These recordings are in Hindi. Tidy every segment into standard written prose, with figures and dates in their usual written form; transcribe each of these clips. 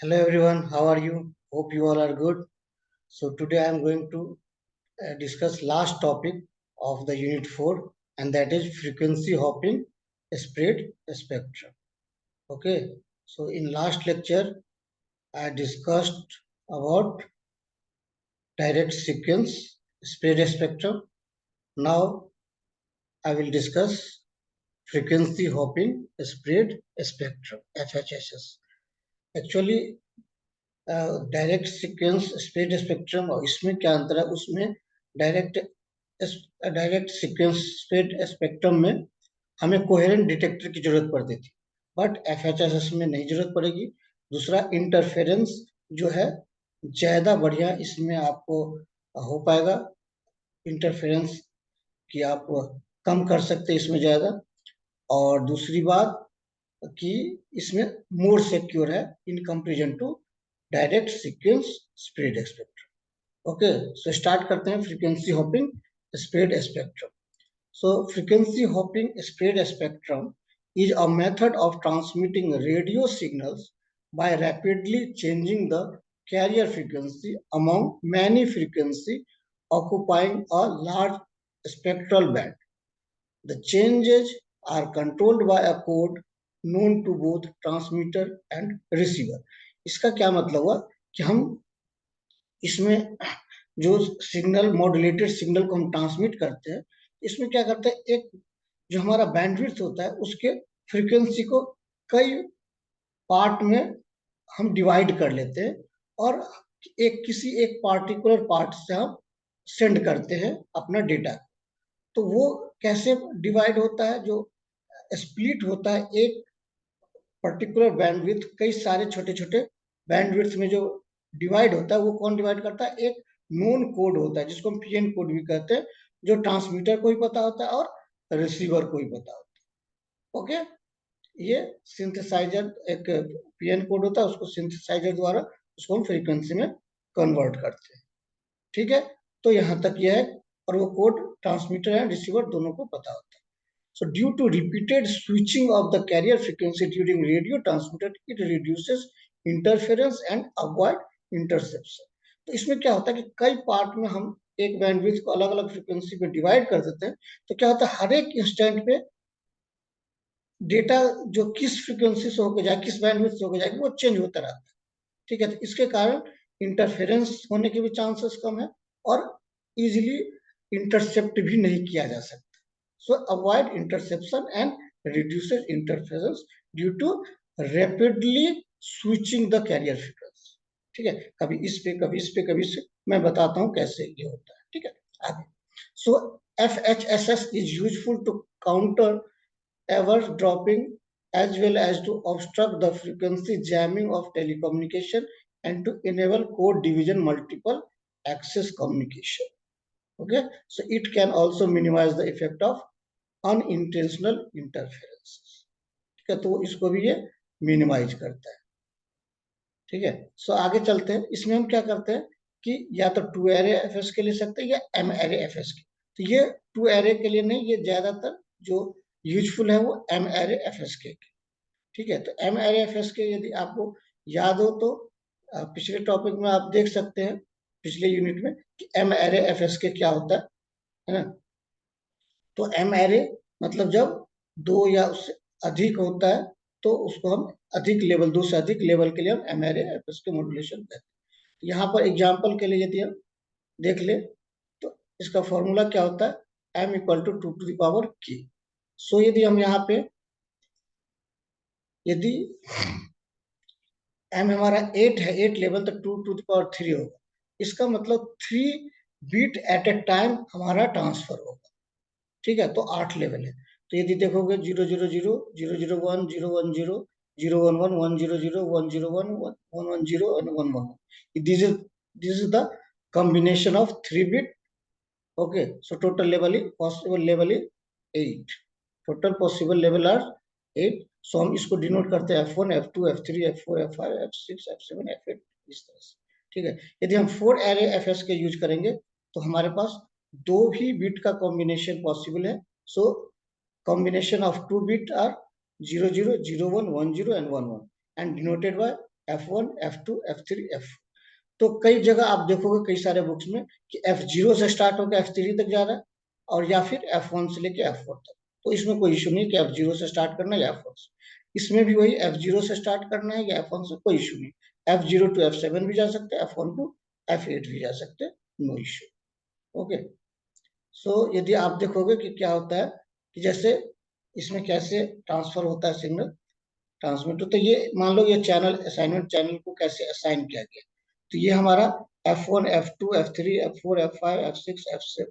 Hello everyone, how are you? Hope you all are good. So today I am going to discuss last topic of the unit 4, and that is frequency hopping spread spectrum. Okay, so in last lecture I discussed about direct sequence spread spectrum. Now I will discuss frequency hopping spread spectrum, FHSS. Actually direct sequence spread spectrum और इसमें क्या अंतर है, उसमें direct direct sequence spread spectrum में हमें कोहेरेंट डिटेक्टर की जरूरत पड़ती थी, बट एफएचएसएस में नहीं जरूरत पड़ेगी। दूसरा, इंटरफेरेंस जो है ज्यादा बढ़िया इसमें आपको हो पाएगा। इंटरफेरेंस की आप कम कर सकते हैं इसमें ज्यादा। और दूसरी बात कि इसमें मोर सिक्योर है in comparison to direct sequence spread spectrum. Okay, so start करते हैं frequency hopping spread spectrum. So frequency hopping spread spectrum is a method of transmitting radio signals by rapidly changing the carrier frequency among many frequencies occupying a large spectral band. The changes are controlled by a code known to both transmitter and receiver. इसका क्या मतलब हुआ कि हम इसमें जो सिग्नल मॉड्यूलेटेड सिग्नल को हम ट्रांसमिट करते हैं, इसमें क्या करते हैं, एक जो हमारा बैंडविड्थ होता है उसके फ्रीक्वेंसी को कई पार्ट में हम डिवाइड कर लेते हैं और किसी एक पार्टिकुलर पार्ट से हम सेंड करते हैं अपना डेटा। तो वो कैसे डिवाइड होता है, जो स्प्लिट होता है एक पर्टिकुलर बैंडविड्थ कई सारे छोटे छोटे बैंडविड्थ में जो डिवाइड होता है, वो कौन डिवाइड करता है, एक नोन कोड होता है जिसको हम पीएन कोड भी कहते हैं, जो ट्रांसमीटर को ही पता होता है और रिसीवर को ही पता होता है। ओके, ये सिंथेसाइजर एक पीएन कोड होता है, उसको सिंथेसाइजर द्वारा उसको हम फ्रीक्वेंसी में कन्वर्ट करते हैं। ठीक है, तो यहाँ तक यह है, और वो कोड ट्रांसमीटर एंड रिसीवर दोनों को पता होता है। So due to repeated switching of the carrier frequency during radio transmitter, it reduces interference and avoid interception. तो इसमें क्या होता है कि कई पार्ट में हम एक बैंडविड्थ को अलग अलग फ्रीक्वेंसी पे डिवाइड कर देते हैं, तो क्या होता है हर एक इंस्टेंट पे डेटा जो किस फ्रीक्वेंसी से होकर जाए, किस बैंडविड्थ से होकर जाएगी, वो चेंज होता रहता है। ठीक है, तो इसके कारण इंटरफेरेंस होने के भी चांसेस कम है और इजिली इंटरसेप्ट भी नहीं किया जा सकता। So avoid interception and reduces interference due to rapidly switching the carrier frequency. ठीक है, कभी इस पे कभी इस पे कभी इस पे, मैं बताता हूँ कैसे ये होता है। ठीक है, आगे। So FHSS is useful to counter eavesdropping as well as to obstruct the frequency jamming of telecommunication and to enable code division multiple access communication. Okay, so it can also minimize the effect of unintentional interference. ठीक है, तो इसको भी ये मिनिमाइज करता है। ठीक है, सो आगे चलते हैं। इसमें हम क्या करते हैं कि या तो टू एरे एफएस के ले सकते हैं या एम एरे एफएस के। तो ये टू एरे के लिए नहीं, ये ज्यादातर जो यूजफुल है वो एम एरे एफएस के। ठीक है, तो एम एरे एफएस के यदि आपको याद हो तो पिछले टॉपिक में आप देख सकते हैं, पिछले यूनिट में, कि एम एरे एफएस के क्या होता है ना। तो एम एरे मतलब जब दो या उससे अधिक होता है तो उसको हम अधिक लेवल, दो से अधिक लेवल के लिए हम एम एरे एफएस के मॉड्यूलेशन कहते हैं। यहाँ पर एग्जांपल के लिए यदि हम देख ले तो इसका फॉर्मूला क्या होता है, m equal to 2 to the power k। सो यदि हम यहाँ पे यदि m हमारा 8 है, 8 लेवल, तो 2 to the power 3 होगा। इसका मतलब 3 बीट एट ए टाइम हमारा ट्रांसफर होगा। ठीक है, तो 8 लेवल है। तो यदि देखोगे 000 001 010 011 100 101 110 and 111, this is the combination of 3 bit. Okay, so total level is possible level is 8, total possible level are 8। so हम इसको डिनोट करते हैं f1 f2 f3 f4 f5 f6 f7 f8 इस तरह से। ठीक है, यदि हम 4 एरे fs के यूज करेंगे तो हमारे पास दो भी बिट का कॉम्बिनेशन पॉसिबल है। सो combination of 2 bit are 00 01 10 and 11 and denoted by F1, F2, F3, F। तो कई जगह आप देखोगे कई सारे बुक्स में कि F0 से स्टार्ट होकर F3 तक जा रहा है, और या फिर F1 से लेके F4 तक। तो इसमें कोई इशू नहीं कि F0 से स्टार्ट करना है या F1 से। इसमें भी वही F0 से स्टार्ट करना है या F1 से, कोई इशू नहीं। F0 टू F7 भी जा सकते हैं, F1 टू F8 भी जा सकते हैं, नो इशू। ओके। सो यदि आप देखोगे कि क्या होता है कि जैसे इसमें कैसे ट्रांसफर होता है सिग्नल ट्रांसमीटर, तो ये मान लो ये चैनल असाइनमेंट चैनल को कैसे असाइन किया गया। तो ये हमारा F1, F2, F3, F4, F5, F6, F7,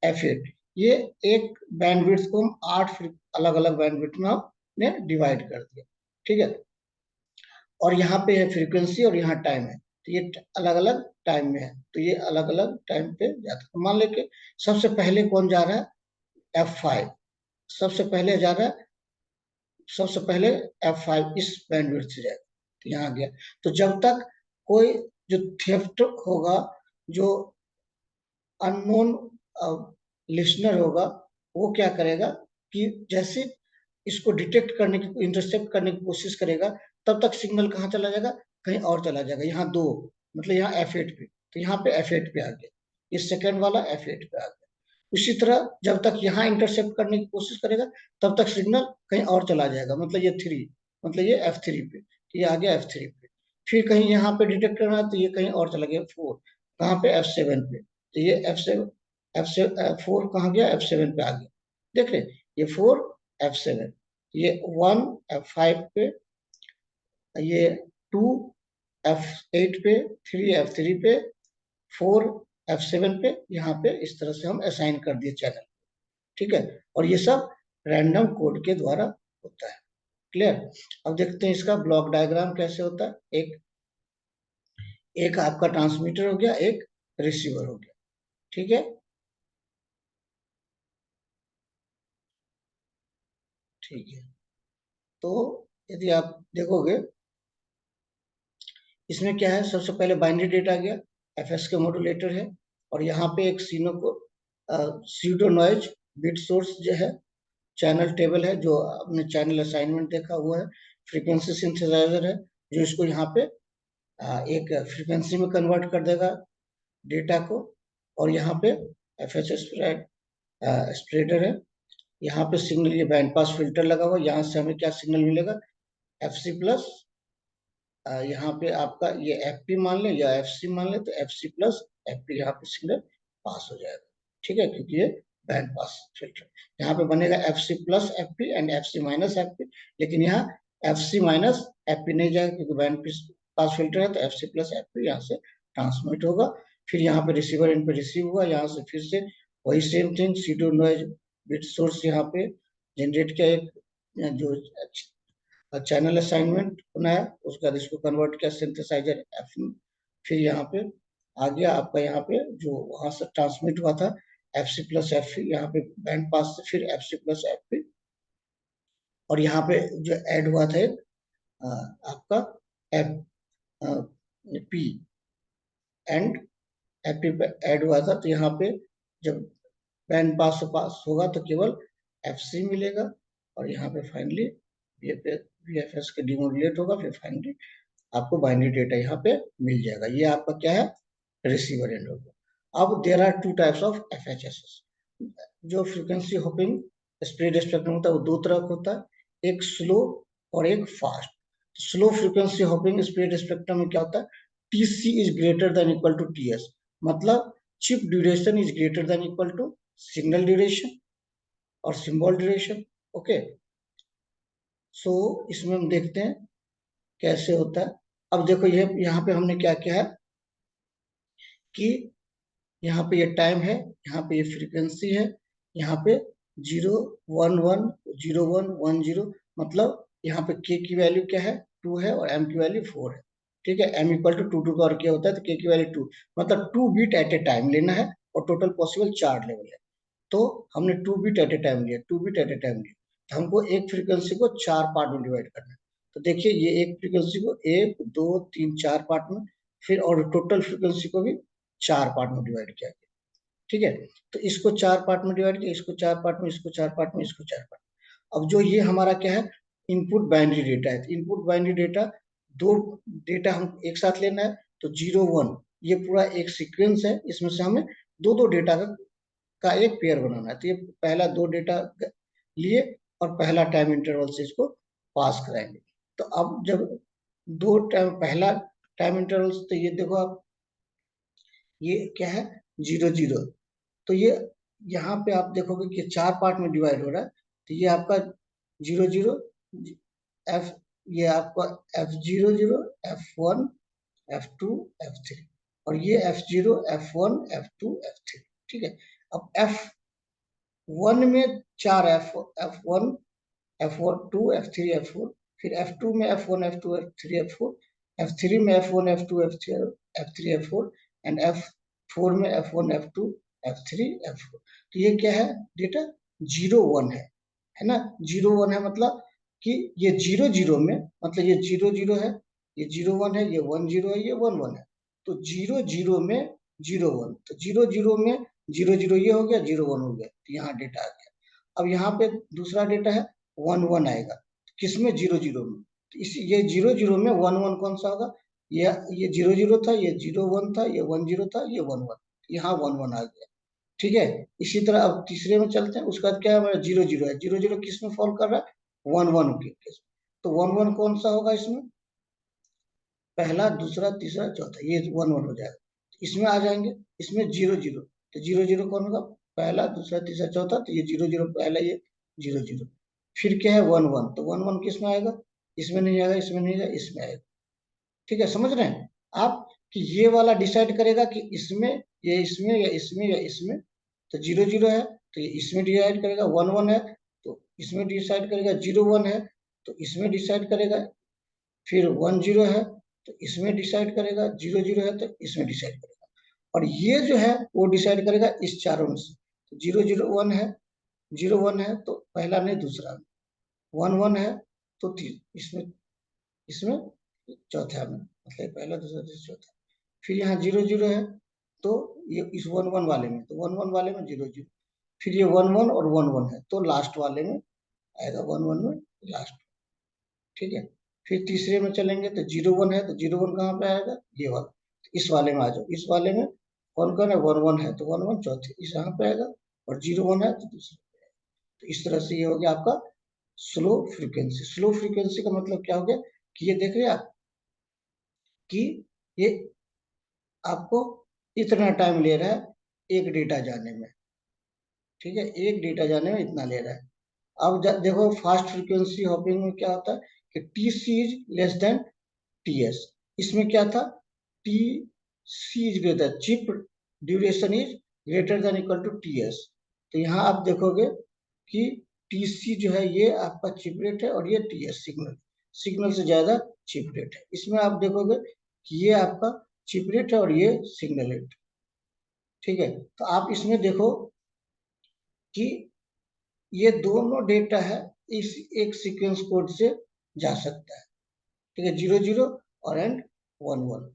F8, ये एक बैंडविड्थ को हम 8 अलग अलग बैंडविड्थ में हमने डिवाइड कर दिया। ठीक है। और यहाँ पे है फ्रीक्वेंसी और यहाँ टाइम है, तो ये अलग अलग टाइम में है, तो ये अलग अलग टाइम पे जाता है। तो मान लेके सबसे पहले कौन जा रहा है, F5 सबसे पहले जा रहा है, सबसे पहले F5 इस बैंडविड्थ से जाएगा, तो यहाँ गया। तो जब तक कोई जो थेफ्ट होगा, जो अननोन लिसनर होगा, वो क्या करेगा कि जैसे इसको डिटेक्ट करने की, इंटरसेप्ट करने की कोशिश करेगा, तब तक सिग्नल कहाँ चला जाएगा, कहीं और चला जाएगा। यहाँ दो, मतलब यहाँ F8 पे, तो यहाँ पे F8 पे आ गया, ये सेकंड वाला F8 पे आ गया। उसी तरह जब तक यहाँ इंटरसेप्ट करने की कोशिश करेगा, तब तक सिग्नल कहीं और चला जाएगा, मतलब ये 3, मतलब ये F3 पे, तो ये आ गया F3 पे। फिर कहीं यहाँ पे डिटेक्ट करना है, तो ये कहीं और चला गया 4, कहाँ पे, F7 पे, तो ये F4 कहाँ गया, F7 पे आ गया। देख रहे, ये 4, F7, ये 1 F5 पे, ये 2 F8 पे, 3 F3 पे, 4 F7 पे। यहाँ पे इस तरह से हम असाइन कर दिए चैनल। ठीक है। और ये सब रैंडम कोड के द्वारा होता है। क्लियर। अब देखते हैं इसका ब्लॉक डायग्राम कैसे होता है। एक एक आपका ट्रांसमीटर हो गया, एक रिसीवर हो गया। ठीक है। ठीक है। तो यदि आप देखोगे, इसमें क्या है, सबसे पहले बाइनरी डेटा आ गया, एफएस के मॉड्यूलेटर है, और यहाँ पे एक सीनो को सीडो नॉइज बिट सोर्स जो है, चैनल टेबल है, जो आपने चैनल असाइनमेंट देखा हुआ है, फ्रीक्वेंसी सिंथेसाइजर है, जो इसको यहाँ पे एक फ्रीक्वेंसी में कन्वर्ट कर देगा डेटा को। और यहाँ पे एफ एच स्प्रेडर है, यहाँ पे सिग्नल, ये बैंड पास फिल्टर लगा हुआ है, यहाँ से हमें क्या सिग्नल मिलेगा, एफ सी प्लस, यहाँ पे आपका ये एफ पी मान लें या एफ सी मान लें, तो F C plus F P यहाँ पे सिग्नल पास हो जाएगा। ठीक है, क्योंकि ये बैंड पास फिल्टर, यहाँ पे बनेगा F C plus F P and F C minus F P, लेकिन यहाँ F C minus F P नहीं जाएगा, क्योंकि बैंड पास फिल्टर है, तो F C plus F P यहाँ से ट्रांसमिट होगा। फिर यहाँ पे रिसीवर एंड पे रिसीव हुआ, यहाँ से फिर से वही same thing, pseudo noise bit source यहाँ पे जनरेट किया, एक जो चैनल असाइनमेंट बनाया, उसके बाद इसको कन्वर्ट किया सिंथेसाइजर एफ में। फिर यहाँ पे आ गया आपका, यहाँ पे जो वहां से ट्रांसमिट हुआ था एफ सी प्लस एफ, यहाँ पे बैंड पास से फिर F C plus F P, और यहाँ पे जो ऐड हुआ था एक आपका F P and F P पे ऐड हुआ था, तो यहाँ पे जब बैंड पास से पास होगा तो केवल एफ सी मिलेगा, और यहाँ पे फाइनली वी एफ एस के डिमोडुलेट होगा, फिर फाइनली आपको बाइनरी डेटा यहाँ पे मिल जाएगा। ये आपका क्या है, रिसीवर एंड हो गया। अब there are two types of FHS. जो फ्रीक्वेंसी होपिंग स्प्रेड स्पेक्ट्रम होता है, वो दो तरह का होता है, एक स्लो और एक fast. Slow frequency hopping spread spectrum में क्या होता है, TC is greater than equal to TS, मतलब chip duration is greater than equal to signal duration और सिंबल ड्यूरेशन। ओके। सो इसमें हम देखते हैं कैसे होता है। अब देखो, ये यहाँ पे हमने क्या किया है कि यहाँ पे ये टाइम है, यहाँ पे ये फ्रीक्वेंसी है, यहाँ पे 0 1 1 0 1 1 0, मतलब यहाँ पे के की वैल्यू क्या है, 2 है, और एम की वैल्यू 4 है। ठीक है, M equal to 2 to power क्या होता है, तो के की वैल्यू 2, मतलब 2 बीट एट ए टाइम लेना है, और टोटल पॉसिबल 4 लेवल है। तो हमने 2 बीट एट ए टाइम लिया, 2 बीट एट ए टाइम लिया, तो हमको एक फ्रीक्वेंसी को 4 पार्ट में डिवाइड करना है। तो देखिए, ये एक फ्रीक्वेंसी को 1 2 3 4 पार्ट में, फिर और टोटल फ्रीक्वेंसी को भी 4 पार्ट में डिवाइड किया गया। ठीक है, तो इसको 4 पार्ट में डिवाइड किया, इसको 4 पार्ट में, इसको 4 पार्ट में, इसको 4 पार्ट में। अब जो ये हमारा क्या है, इनपुट बाइनरी डेटा है, इनपुट बाइनरी डेटा दो डेटा हम एक साथ लेना है, तो 0 1 ये पूरा एक सीक्वेंस है, इसमें से हमें दो दो डेटा का एक पेयर बनाना है। तो ये पहला दो डेटा लिए और पहला टाइम इंटरवल से इसको पास कराएंगे। तो अब जब दो टाइम पहला टाइम इंटरवल, तो ये देखो आप, ये क्या है, 0 0। तो ये यहाँ पे आप देखोगे कि चार पार्ट में डिवाइड हो रहा है। तो ये आपका 0 0 एफ, ये आपका F 0 0, F 1, F 2, F 3, और ये F 0, F 1, F 2, F 3। ठीक है। अब F 1 में चार F 1, F 2, F 3, F 4, फिर F 2 में F 1, F 2, F 3, F 4, F 3 में F 1, F 2, F 3, F 4, and F 4 में F 1, F 2, F 3, F 4। तो ये क्या है, डेटा 0 1 है ना। 0 1 है मतलब कि ये 0 0 में, मतलब ये 0 0 है, ये 0 1 है, ये 1 0 है, ये 1 1 है। तो 0 0 में 0 1, तो 0 0 में 0 0 ये हो गया, 0 1 हो गया, तो यहाँ डेटा आ गया। अब यहाँ पे दूसरा डेटा है 1 1 आएगा, किसमें, 0 0 में। तो इस ये 0 0 में 1 1 कौन सा होगा, ये 0 0 था, ये 0 1 था, ये 1 0 था, ये 1 1, यहाँ 1 1 आ गया। ठीक है। इसी तरह अब तीसरे में चलते हैं, उसका क्या है, हमारा 0 0 है, 0 0 किस में फॉल कर रहा है, 1 1 के केस में। तो 1 1 कौन सा होगा इसमें, पहला दूसरा तीसरा चौथा, ये 1 1 हो जाएगा। इसमें आ जाएंगे, इसमें 0 0, तो 0 0 कौन होगा, पहला दूसरा तीसरा चौथा, तो ये 0 0 पहला, ये 0 0। फिर क्या है 1 1, तो 1 1 किस में आएगा, इसमें नहीं आएगा, इसमें नहीं आएगा, इसमें आएगा। ठीक है, समझ रहे हैं आप, कि ये वाला डिसाइड करेगा कि इसमें, ये इसमें, या इसमें, या इसमें। तो 0 0 है तो ये इसमें डिसाइड करेगा, 1 1 है तो इसमें डिसाइड करेगा, 0 1 है तो इसमें डिसाइड करेगा, फिर 1 0 है तो इसमें डिसाइड करेगा, 0 0 है तो इसमें डिसाइड करेगा, और ये जो है वो डिसाइड करेगा इस चारों में से। तो 0 0 1 है, 0 1 है तो पहला नहीं दूसरा, 1 1 है तो इसमें, इसमें चौथा में, मतलब पहला दूसरा तीसरा चौथा। फिर यहाँ 0 0 है तो ये इस 1 1 वाले में, तो 1 1 वाले में 0 0। फिर ये 1 1 और 1 1 है तो लास्ट वाले में आएगा, 1 1 में लास्ट। ठीक है। फिर तीसरे में चलेंगे तो 0 1 है, तो 0 1 कहाँ पे आएगा, ये वाला, तो इस वाले में आ जाओ, इस वाले में कौन कौन है, 1 1 है तो 1 1 चौथे इस यहाँ पे आएगा, और 0 1 है तो दूसरे पे आएगा। तो इस तरह से ये हो गया आपका स्लो फ्रीक्वेंसी। स्लो फ्रीक्वेंसी का मतलब क्या हो गया, कि ये देख रहे हैं आप कि ये आपको इतना टाइम ले रहा है एक डेटा जाने में। ठीक है, एक डेटा जाने में इतना ले रहा है। अब देखो फास्ट फ्रीक्वेंसी हॉपिंग में क्या होता है, कि T C is less than T S. इसमें क्या था, T C is greater, chip duration is greater than equal to T S. तो यहाँ आप देखोगे कि टी सी जो है ये आपका चिप रेट है, और ये टी एस सिग्नल, सिग्नल से ज्यादा चिप रेट है। इसमें आप देखोगे कि ये आपका चिप रेट है और ये सिग्नल रेट। ठीक है। तो आप इसमें देखो कि ये दोनों डेटा है, इस एक सीक्वेंस कोड से जा सकता है। ठीक है, 0 0 और एंड 1 1।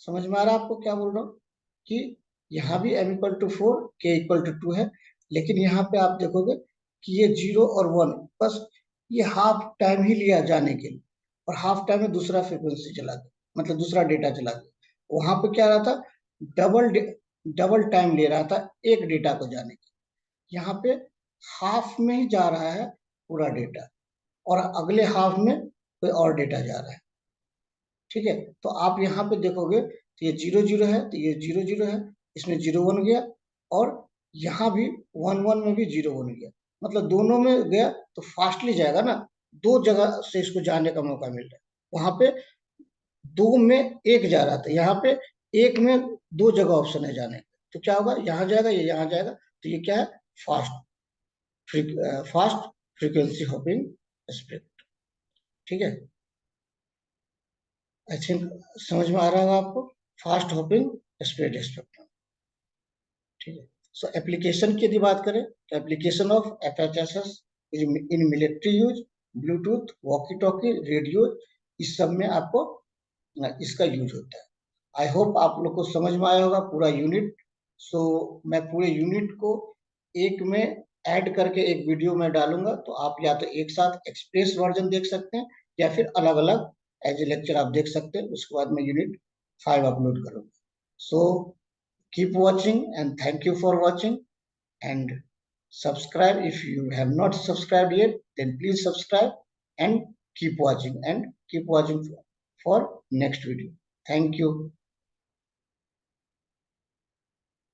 समझ में आ रहा है आपको क्या बोल रहा हूँ, कि यहाँ भी m = 4, k = 2 है, लेकिन यहाँ पे आप देखोगे कि ये 0 और 1, बस ये हाफ टाइम ही लिया जाने के लिए, और हाफ टाइम में दूसरा फ्रिक्वेंसी चला गया, मतलब दूसरा डेटा चला गया। वहां पे क्या रहा था, डबल डबल टाइम ले रहा था एक डेटा को जाने के। यहाँ पे हाफ में ही जा रहा है पूरा डेटा, और अगले हाफ में कोई और डेटा जा रहा है। ठीक है। तो आप यहाँ पे देखोगे तो ये 0 0 है तो ये 0 0 है, इसमें 0 1 गया, और यहाँ भी 1 1 में भी 0 1 गया, मतलब दोनों में गया तो फास्टली जाएगा ना, दो जगह से इसको जाने का मौका मिल रहा है। वहां पे दो में एक जा रहा था, यहाँ पे एक में दो जगह ऑप्शन है जाने का, तो क्या होगा, यहाँ जाएगा, ये यहाँ जाएगा, तो ये क्या है, fast fast frequency hopping spread. ठीक है, आई थिंक समझ में आ रहा होगा आपको, फास्ट हॉपिंग स्प्रेड स्पेक्ट्रम। ठीक है। सो एप्लीकेशन की यदि बात करें, तो application of FHSS in military use, Bluetooth, walkie talkie, radio, इस सब में आपको इसका यूज होता है। आई होप आप लोग को समझ में आया होगा पूरा यूनिट। सो मैं पूरे यूनिट को एक में ऐड करके एक वीडियो में डालूंगा, तो आप या तो एक साथ एक्सप्रेस वर्जन देख सकते हैं, या फिर अलग अलग एज ए लेक्चर आप देख सकते हैं, उसके बाद मैं यूनिट 5 अपलोड करूँगा. So keep watching and thank you for watching and subscribe. If you have not subscribed yet, then please subscribe and keep watching for next video. Thank you.